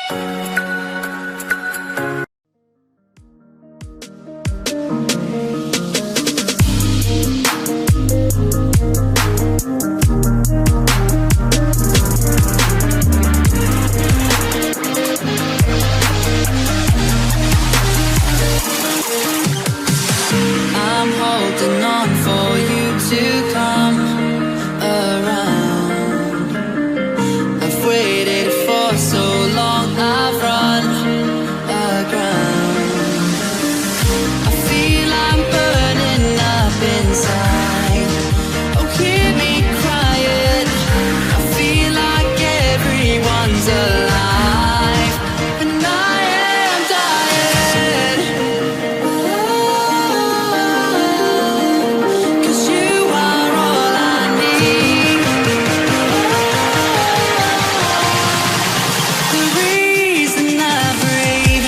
I'm holding on for you to come around. I've waited for so long, I've run aground. I feel I'm burning up inside. Oh, hear me crying. I feel like everyone's alive, and I am dying. Cause you are all I need. The reason I breathe.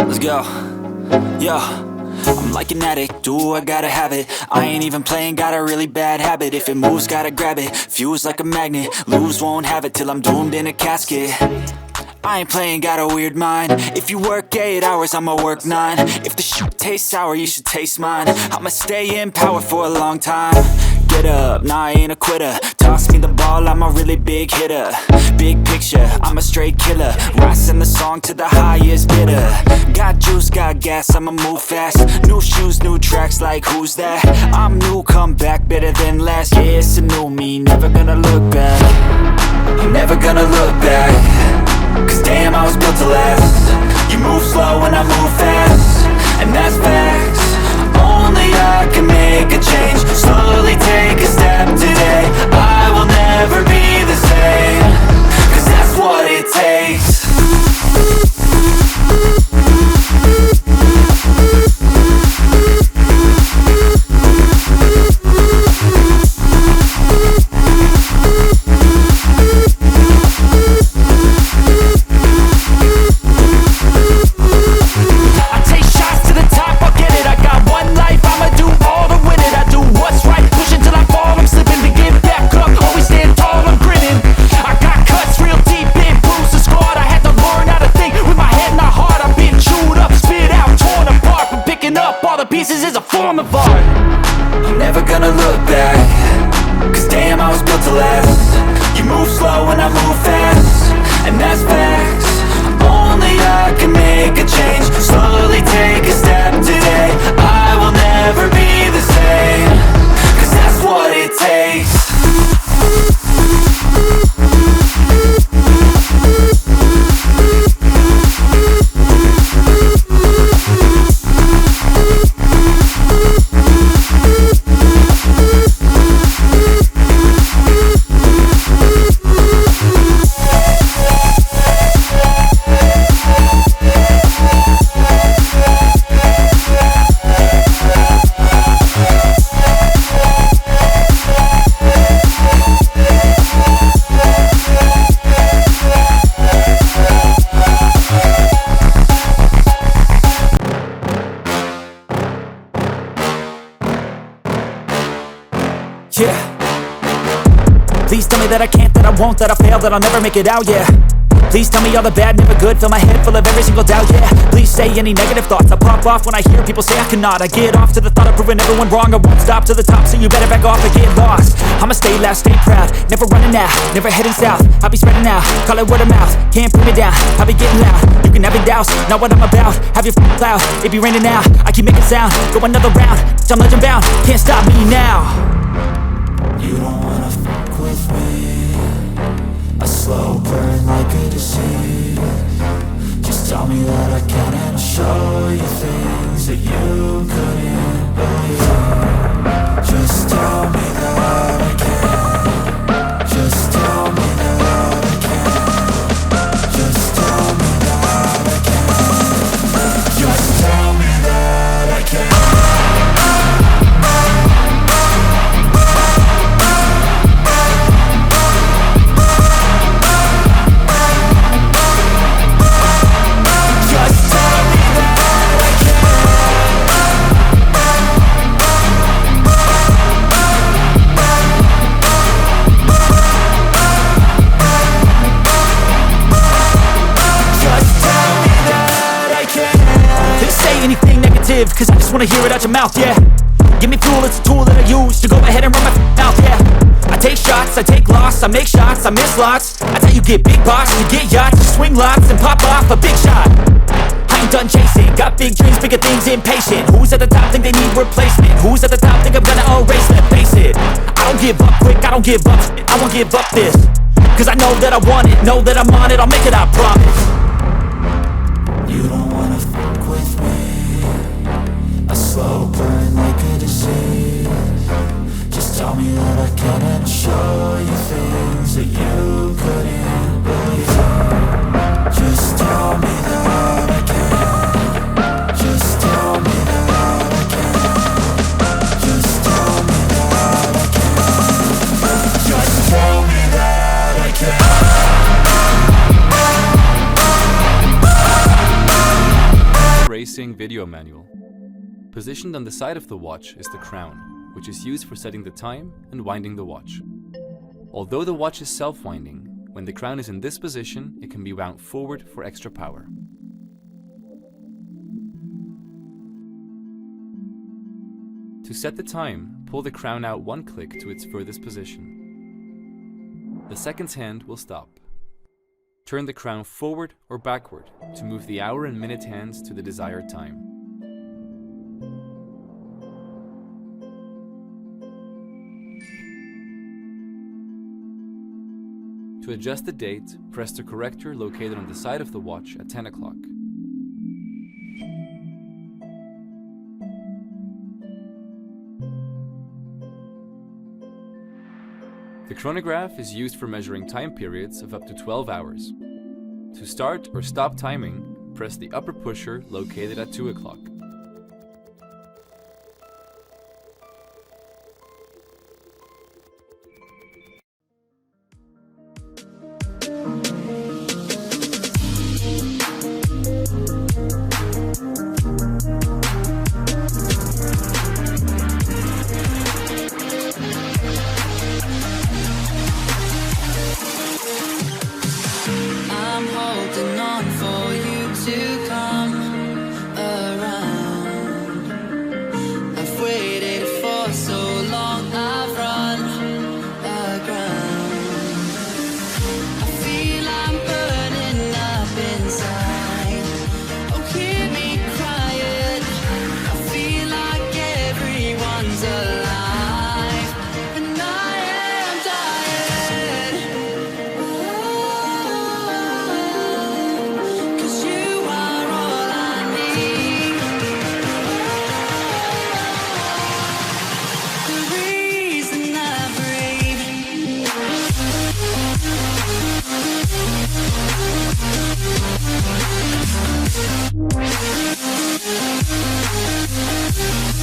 Let's go. Yo, I'm like an addict, do I gotta have it. I ain't even playing, got a really bad habit. If it moves, gotta grab it, fuse like a magnet. Lose, won't have it till I'm doomed in a casket. I ain't playing, got a weird mind. If you work 8 hours, I'ma work 9. If the shit tastes sour, you should taste mine. I'ma stay in power for a long time. Get up, nah, I ain't a quitter. Toss me the ball, I'm a really big hitter. Big picture, I'm a straight killer. Rising the song to the highest bidder. Got juice, got gas, I'ma move fast. New shoes, new tracks, like who's that? I'm new, come back, better than last. Yeah, it's a new me, never gonna look back. I'm never gonna look back. Cause damn, I was built to last. You move slow and I move fast, and that's facts. Only I can make a change. Slowly take a step today. I will never be the same. Cause that's what it takes. I take pieces is a form of art. I'm never gonna look back, cause damn, I was built to last. You move slow and I move fast, and that's facts. Only I can make a change, slowly take a step today. I will never be the same, cause that's what it takes. Yeah. Please tell me that I can't, that I won't, that I fail, that I'll never make it out, yeah. Please tell me all the bad, never good, fill my head full of every single doubt, yeah. Please say any negative thoughts, I pop off when I hear people say I cannot. I get off to the thought of proving everyone wrong, I won't stop to the top, so you better back off and get lost. I'ma stay loud, stay proud, never running out, never heading south. I'll be spreading out, call it word of mouth, can't put me down, I'll be getting loud. You can have your doubts, not what I'm about, have your f***ing cloud, it be raining now. I keep making sound, go another round, I'm legend bound, can't stop me now. You don't wanna fuck with me, a slow burn like a disease. Just tell me that I can and I'll show you things that you couldn't believe. Just tell me that I can. Just tell me that I can. Just tell me that I can. Just tell me that I can. Cause I just wanna hear it out your mouth, yeah. Give me fuel, it's a tool that I use to go ahead and run my mouth, yeah. I take shots, I take loss, I make shots, I miss lots. That's how you get big box, you get yachts, you swing lots and pop off a big shot. I ain't done chasing, got big dreams, bigger things, impatient. Who's at the top think they need replacement? Who's at the top think I'm gonna erase them? Face it, I don't give up quick, I don't give up shit, I won't give up this. Cause I know that I want it, know that I'm on it, I'll make it, I promise. You don't wanna fuck with me, a slow burn like a disease. Just tell me that I can and I'll show you things that you couldn't believe. Just tell me that I can. Just tell me that I can. Just tell me that I can. Just tell me that I can. Racing video manual. Positioned on the side of the watch is the crown, which is used for setting the time and winding the watch. Although the watch is self-winding, when the crown is in this position, it can be wound forward for extra power. To set the time, pull the crown out one click to its furthest position. The seconds hand will stop. Turn the crown forward or backward to move the hour and minute hands to the desired time. To adjust the date, press the corrector located on the side of the watch at 10 o'clock. The chronograph is used for measuring time periods of up to 12 hours. To start or stop timing, press the upper pusher located at 2 o'clock.